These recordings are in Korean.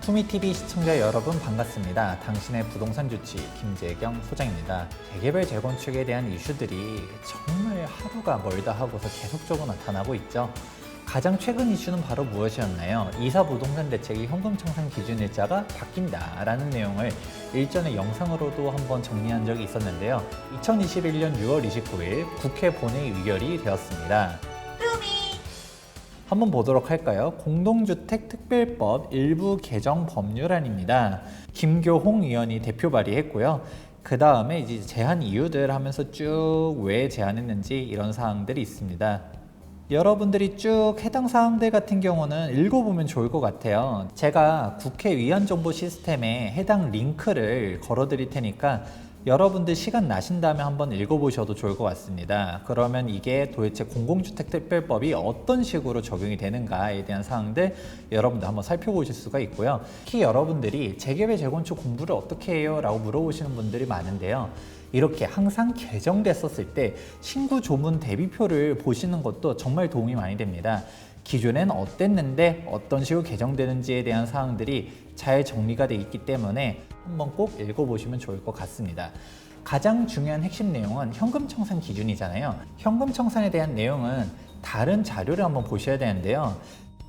투미TV 시청자 여러분 반갑습니다. 당신의 부동산 주치 김재경 소장입니다. 재개발 재건축에 대한 이슈들이 정말 하루가 멀다 하고서 계속적으로 나타나고 있죠. 가장 최근 이슈는 바로 무엇이었나요? 이사 부동산 대책의 현금 청산 기준 일자가 바뀐다라는 내용을 일전에 영상으로도 한번 정리한 적이 있었는데요. 2021년 6월 29일 국회 본회의 의결이 되었습니다. 한번 보도록 할까요? 공동주택 특별법 일부 개정 법률안입니다. 김교홍 의원이 대표 발의했고요. 그 다음에 이제 제한 이유들 하면서 쭉 왜 제한했는지 이런 사항들이 있습니다. 여러분들이 쭉 해당 사항들 같은 경우는 읽어보면 좋을 것 같아요. 제가 국회 위원 정보 시스템에 해당 링크를 걸어 드릴 테니까 여러분들 시간 나신다면 한번 읽어보셔도 좋을 것 같습니다. 그러면 이게 도대체 공공주택특별법이 어떤 식으로 적용이 되는가에 대한 사항들 여러분들 한번 살펴보실 수가 있고요. 특히 여러분들이 재개발 재건축 공부를 어떻게 해요? 라고 물어보시는 분들이 많은데요. 이렇게 항상 개정됐었을 때 신구 조문 대비표를 보시는 것도 정말 도움이 많이 됩니다. 기존엔 어땠는데 어떤 식으로 개정되는지에 대한 사항들이 잘 정리가 되어 있기 때문에 한번 꼭 읽어보시면 좋을 것 같습니다. 가장 중요한 핵심 내용은 현금 청산 기준이잖아요. 현금 청산에 대한 내용은 다른 자료를 한번 보셔야 되는데요.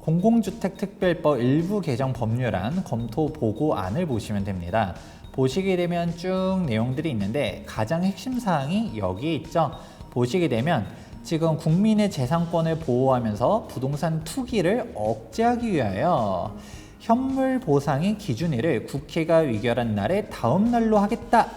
공공주택특별법 일부 개정 법률안 검토 보고안을 보시면 됩니다. 보시게 되면 쭉 내용들이 있는데 가장 핵심 사항이 여기에 있죠. 보시게 되면 지금 국민의 재산권을 보호하면서 부동산 투기를 억제하기 위하여 현물 보상의 기준일을 국회가 의결한 날의 다음 날로 하겠다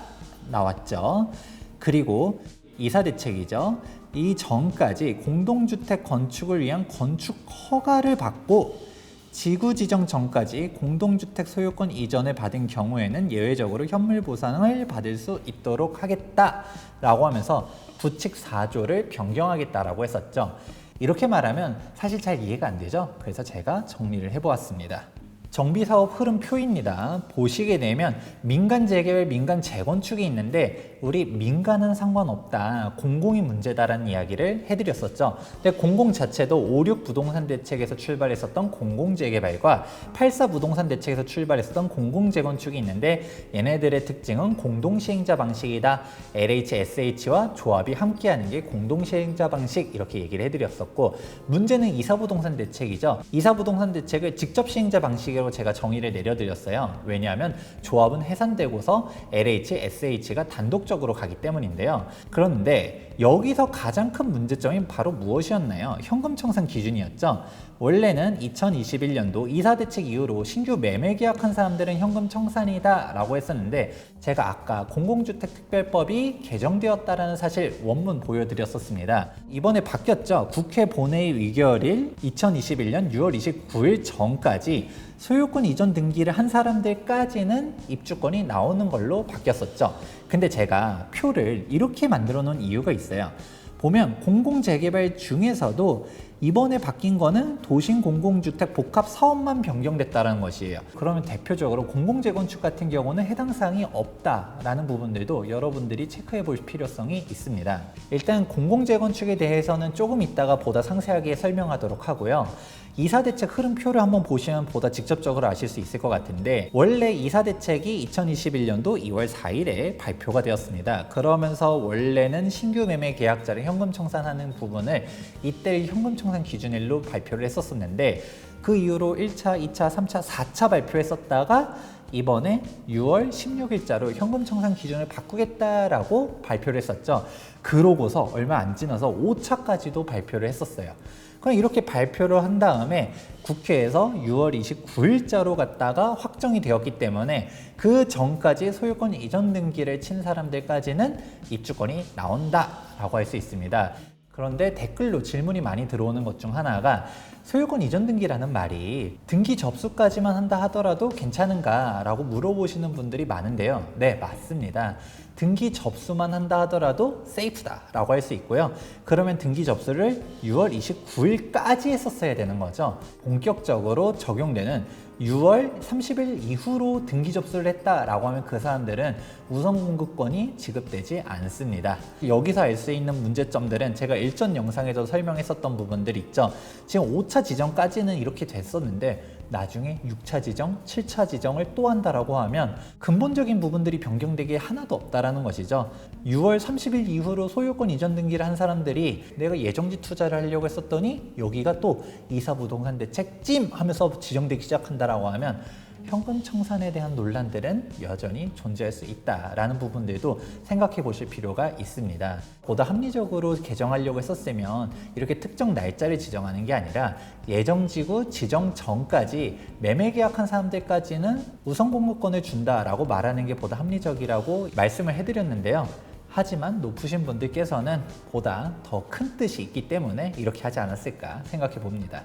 나왔죠. 그리고 이사대책이죠. 이 전까지 공동주택 건축을 위한 건축 허가를 받고 지구 지정 전까지 공동주택 소유권 이전을 받은 경우에는 예외적으로 현물 보상을 받을 수 있도록 하겠다라고 하면서 부칙 4조를 변경하겠다라고 했었죠. 이렇게 말하면 사실 잘 이해가 안 되죠. 그래서 제가 정리를 해보았습니다. 정비사업 흐름표입니다. 보시게 되면 민간 재개발, 민간 재건축이 있는데 우리 민간은 상관없다, 공공이 문제다라는 이야기를 해드렸었죠. 근데 공공 자체도 56 부동산 대책에서 출발했었던 공공재개발과 84 부동산 대책에서 출발했었던 공공재건축이 있는데 얘네들의 특징은 공동시행자 방식이다. LH, SH와 조합이 함께하는 게 공동시행자 방식 이렇게 얘기를 해드렸었고, 문제는 이사부동산 대책이죠. 이사부동산 대책을 직접 시행자 방식으로 제가 정의를 내려드렸어요. 왜냐하면 조합은 해산되고서 LH, SH가 단독적으로 가기 때문인데요. 그런데 여기서 가장 큰 문제점이 바로 무엇이었나요? 현금 청산 기준이었죠. 원래는 2021년도 이사대책 이후로 신규 매매 계약한 사람들은 현금 청산이다 라고 했었는데, 제가 아까 공공주택특별법이 개정되었다라는 사실 원문 보여드렸었습니다. 이번에 바뀌었죠. 국회 본회의 의결일 2021년 6월 29일 전까지 소유권 이전 등기를 한 사람들까지는 입주권이 나오는 걸로 바뀌었었죠. 근데 제가 표를 이렇게 만들어 놓은 이유가 있어요. 보면 공공재개발 중에서도 이번에 바뀐 거는 도심 공공주택 복합 사업만 변경됐다는 것이에요. 그러면 대표적으로 공공재건축 같은 경우는 해당 사항이 없다라는 부분들도 여러분들이 체크해 볼 필요성이 있습니다. 일단 공공재건축에 대해서는 조금 이따가 보다 상세하게 설명하도록 하고요. 이사대책 흐름표를 한번 보시면 보다 직접적으로 아실 수 있을 것 같은데, 원래 이사대책이 2021년도 2월 4일에 발표가 되었습니다. 그러면서 원래는 신규 매매 계약자를 현금 청산하는 부분을 이때 현금 청산 기준일로 발표를 했었는데, 그 이후로 1차, 2차, 3차, 4차 발표했었다가 이번에 6월 16일자로 현금 청산 기준을 바꾸겠다라고 발표를 했었죠. 그러고서 얼마 안 지나서 5차까지도 발표를 했었어요. 그럼 이렇게 발표를 한 다음에 국회에서 6월 29일자로 갔다가 확정이 되었기 때문에 그 전까지 소유권 이전 등기를 친 사람들까지는 입주권이 나온다라고 할 수 있습니다. 그런데 댓글로 질문이 많이 들어오는 것 중 하나가, 소유권 이전 등기라는 말이 등기 접수까지만 한다 하더라도 괜찮은가? 라고 물어보시는 분들이 많은데요. 네, 맞습니다. 등기 접수만 한다 하더라도 세이프다 라고 할 수 있고요. 그러면 등기 접수를 6월 29일까지 했었어야 되는 거죠. 본격적으로 적용되는 6월 30일 이후로 등기 접수를 했다라고 하면 그 사람들은 우선 공급권이 지급되지 않습니다. 여기서 알 수 있는 문제점들은 제가 일전 영상에서 설명했었던 부분들 있죠. 지금 5차 지정까지는 이렇게 됐었는데 나중에 6차 지정, 7차 지정을 또 한다라고 하면 근본적인 부분들이 변경되기 하나도 없다라는 것이죠. 6월 30일 이후로 소유권 이전 등기를 한 사람들이 내가 예정지 투자를 하려고 했었더니 여기가 또 이사부동산 대책 찜 하면서 지정되기 시작한다라고 하면 현금 청산에 대한 논란들은 여전히 존재할 수 있다라는 부분들도 생각해 보실 필요가 있습니다. 보다 합리적으로 개정하려고 했었으면 이렇게 특정 날짜를 지정하는 게 아니라 예정지구 지정 전까지 매매 계약한 사람들까지는 우선 공급권을 준다라고 말하는 게 보다 합리적이라고 말씀을 해드렸는데요. 하지만 높으신 분들께서는 보다 더 큰 뜻이 있기 때문에 이렇게 하지 않았을까 생각해 봅니다.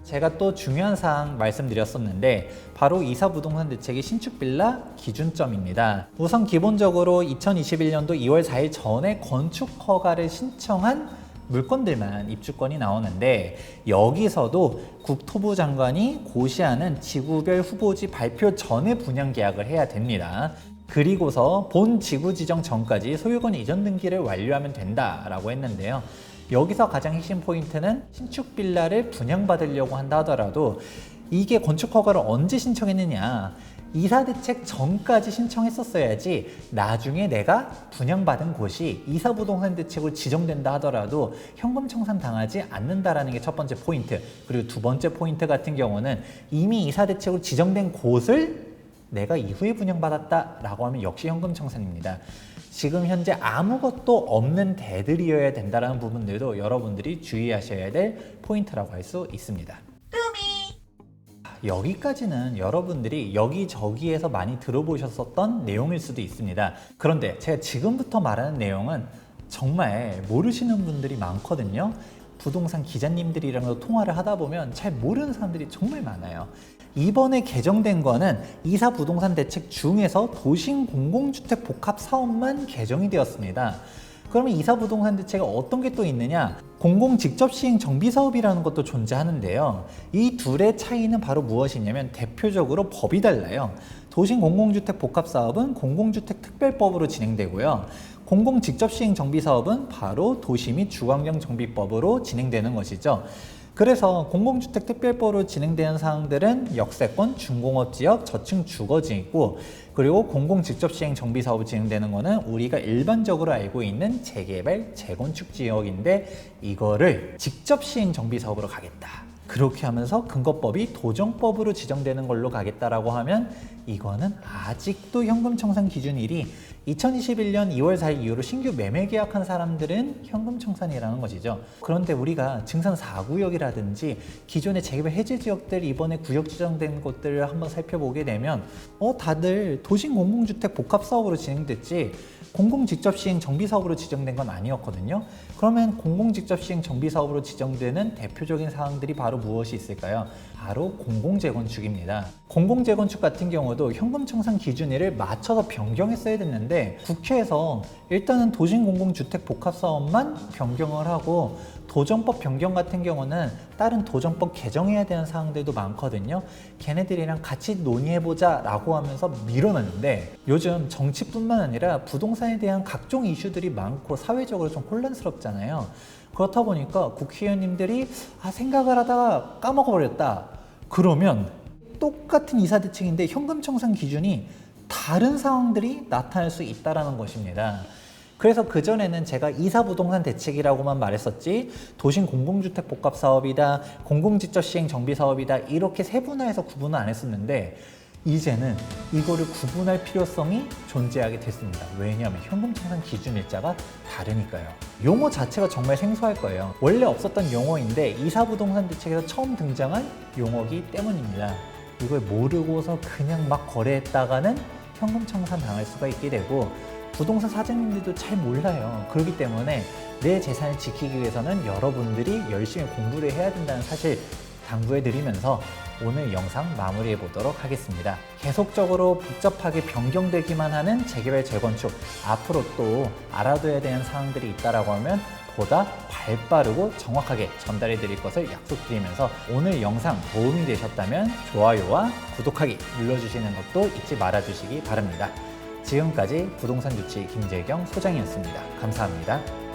제가 또 중요한 사항 말씀드렸었는데 바로 이사부동산 대책의 신축 빌라 기준점입니다. 우선 기본적으로 2021년도 2월 4일 전에 건축 허가를 신청한 물건들만 입주권이 나오는데 여기서도 국토부 장관이 고시하는 지구별 후보지 발표 전에 분양 계약을 해야 됩니다. 그리고서 본 지구 지정 전까지 소유권 이전 등기를 완료하면 된다라고 했는데요. 여기서 가장 핵심 포인트는 신축 빌라를 분양받으려고 한다 하더라도 이게 건축 허가를 언제 신청했느냐, 이사대책 전까지 신청했었어야지 나중에 내가 분양받은 곳이 이사부동산 대책으로 지정된다 하더라도 현금 청산 당하지 않는다라는 게 첫 번째 포인트. 그리고 두 번째 포인트 같은 경우는 이미 이사대책으로 지정된 곳을 내가 이후에 분양받았다라고 하면 역시 현금 청산입니다. 지금 현재 아무것도 없는 데들이어야 된다는 부분들도 여러분들이 주의하셔야 될 포인트라고 할 수 있습니다. 여기까지는 여러분들이 여기저기에서 많이 들어보셨었던 내용일 수도 있습니다. 그런데 제가 지금부터 말하는 내용은 정말 모르시는 분들이 많거든요. 부동산 기자님들이랑 통화를 하다 보면 잘 모르는 사람들이 정말 많아요. 이번에 개정된 거는 이사 부동산 대책 중에서 도심 공공주택 복합 사업만 개정이 되었습니다. 그러면 이사 부동산 대책에 어떤 게 또 있느냐? 공공 직접 시행 정비 사업이라는 것도 존재하는데요. 이 둘의 차이는 바로 무엇이냐면 대표적으로 법이 달라요. 도심 공공주택 복합 사업은 공공주택 특별법으로 진행되고요. 공공 직접 시행 정비 사업은 바로 도시 및 주거환경 정비법으로 진행되는 것이죠. 그래서 공공주택 특별법으로 진행되는 사항들은 역세권, 중공업지역, 저층 주거지이고, 그리고 공공 직접 시행 정비 사업이 진행되는 거는 우리가 일반적으로 알고 있는 재개발, 재건축 지역인데 이거를 직접 시행 정비 사업으로 가겠다. 그렇게 하면서 근거법이 도정법으로 지정되는 걸로 가겠다라고 하면 이거는 아직도 현금 청산 기준일이 2021년 2월 4일 이후로 신규 매매 계약한 사람들은 현금 청산이라는 것이죠. 그런데 우리가 증산 4구역이라든지 기존의 재개발 해제 지역들 이번에 구역 지정된 곳들을 한번 살펴보게 되면 다들 도심 공공주택 복합 사업으로 진행됐지 공공 직접 시행 정비 사업으로 지정된 건 아니었거든요. 그러면 공공 직접 시행 정비 사업으로 지정되는 대표적인 사항들이 바로 무엇이 있을까요? 바로 공공재건축입니다. 공공재건축 같은 경우도 현금 청산 기준일을 맞춰서 변경했어야 됐는데 국회에서 일단은 도심 공공주택 복합 사업만 변경을 하고 도정법 변경 같은 경우는 다른 도정법 개정해야 되는 사항들도 많거든요. 걔네들이랑 같이 논의해보자 라고 하면서 밀어놨는데 요즘 정치뿐만 아니라 부동산에 대한 각종 이슈들이 많고 사회적으로 좀 혼란스럽잖아요. 그렇다 보니까 국회의원님들이 생각을 하다가 까먹어버렸다. 그러면 똑같은 이사대책인데 현금 청산 기준이 다른 상황들이 나타날 수 있다는 것입니다. 그래서 그전에는 제가 이사부동산 대책이라고만 말했었지 도심 공공주택 복합 사업이다, 공공직접 시행 정비 사업이다 이렇게 세분화해서 구분을 안 했었는데 이제는 이거를 구분할 필요성이 존재하게 됐습니다. 왜냐하면 현금 청산 기준 일자가 다르니까요. 용어 자체가 정말 생소할 거예요. 원래 없었던 용어인데 이사부동산 대책에서 처음 등장한 용어이기 때문입니다. 이걸 모르고서 그냥 막 거래했다가는 현금 청산 당할 수가 있게 되고 부동산 사장님들도 잘 몰라요. 그렇기 때문에 내 재산을 지키기 위해서는 여러분들이 열심히 공부를 해야 된다는 사실 당부해 드리면서 오늘 영상 마무리해 보도록 하겠습니다. 계속적으로 복잡하게 변경되기만 하는 재개발 재건축 앞으로 또 알아둬야 되는 사항들이 있다라고 하면 보다 발빠르고 정확하게 전달해 드릴 것을 약속드리면서 오늘 영상 도움이 되셨다면 좋아요와 구독하기 눌러주시는 것도 잊지 말아 주시기 바랍니다. 지금까지 부동산 유치 김재경 소장이었습니다. 감사합니다.